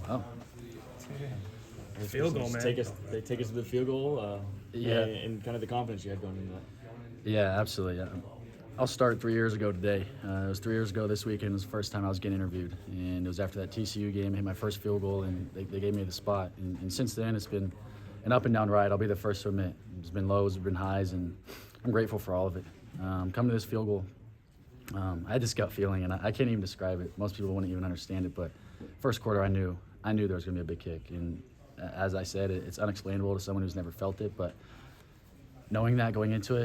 Oh, Field goal, man. Take us to the field goal. Yeah. And kind of the confidence you had going into that. yeah, absolutely. Yeah. I'll start 3 years ago today. It was 3 years ago this weekend. It was the first time I was getting interviewed. And it was after that TCU game. I hit my first field goal, and they gave me the spot. And since then, it's been an up and down ride. I'll be the first to admit. There's been lows, there's been highs, and I'm grateful for all of it. Coming to this field goal, I had this gut feeling, and I can't even describe it. Most people wouldn't even understand it, but first quarter, I knew there was going to be a big kick. And as I said, it's unexplainable to someone who's never felt it, but knowing that going into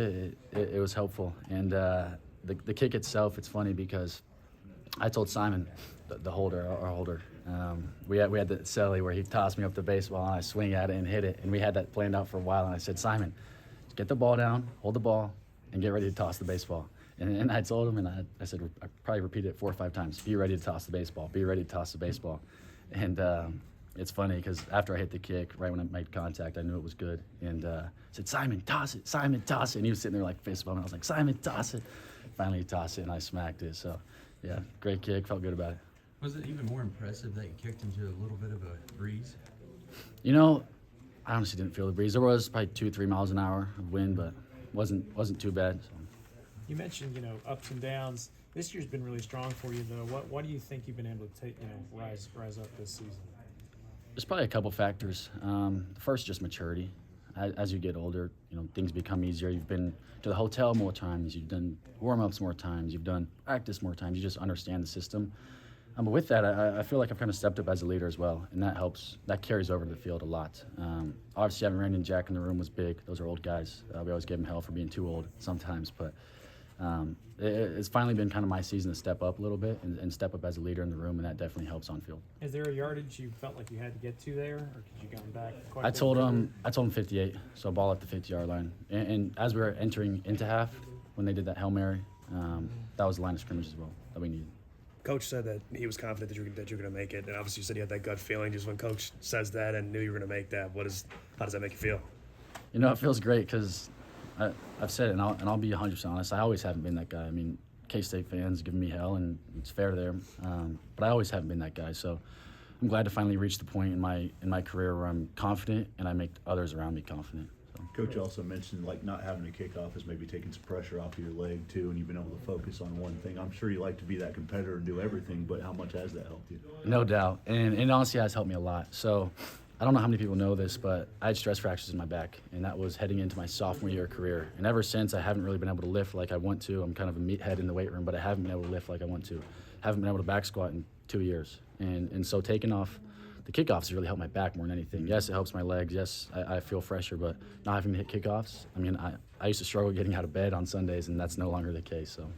it was helpful. And the kick itself, it's funny because I told Simon, the our holder, we had the celly where he tossed me up the baseball and I swing at it and hit it, and we had that planned out for a while. And I said, Simon, just get the ball down, hold the ball, and get ready to toss the baseball. And I told him, and I said, I probably repeated it 4 or 5 times, be ready to toss the baseball, be ready to toss the baseball. And it's funny because after I hit the kick, right when I made contact, I knew it was good. And I said, Simon, toss it, Simon, toss it. And he was sitting there like fist bumping. I was like, Simon, toss it. Finally, he tossed it, and I smacked it. So, yeah, great kick. Felt good about it. Was it even more impressive that you kicked into a little bit of a breeze? You know, I honestly didn't feel the breeze. There was probably 2-3 miles an hour of wind, but wasn't too bad. So. You mentioned, ups and downs. This year's been really strong for you, though. What do you think you've been able to take, rise up this season? There's probably a couple factors. The first, just maturity. As you get older, things become easier. You've been to the hotel more times. You've done warm-ups more times. You've done practice more times. You just understand the system. But with that, I feel like I've kind of stepped up as a leader as well, and that helps. That carries over to the field a lot. Obviously, having Randy and Jack in the room was big. Those are old guys. We always give them hell for being too old sometimes, but it's finally been kind of my season to step up a little bit and step up as a leader in the room, and that definitely helps on field. Is there a yardage you felt like you had to get to there, or could you go back quite I a bit told further? him 58, so ball at the 50-yard line. And as we were entering into half, when they did that Hail Mary, that was the line of scrimmage as well that we needed. Coach said that he was confident that you're going to make it, and obviously you said you had that gut feeling. Just when Coach says that and knew you were going to make that, how does that make you feel? It feels great because I've said it, and I'll be 100% honest. I always haven't been that guy. I mean, K-State fans giving me hell, and it's fair there. But I always haven't been that guy. So I'm glad to finally reach the point in my career where I'm confident and I make others around me confident. So. Coach also mentioned not having a kickoff is maybe taking some pressure off of your leg too, and you've been able to focus on one thing. I'm sure you like to be that competitor and do everything, but how much has that helped you? No doubt, and it honestly has helped me a lot. So I don't know how many people know this, but I had stress fractures in my back, and that was heading into my sophomore year of career. And ever since, I haven't really been able to lift like I want to. I'm kind of a meathead in the weight room, but I haven't been able to lift like I want to. Haven't been able to back squat in 2 years. And so taking off the kickoffs has really helped my back more than anything. Yes, it helps my legs. Yes, I feel fresher, but not having to hit kickoffs, I mean, I used to struggle getting out of bed on Sundays, and that's no longer the case. So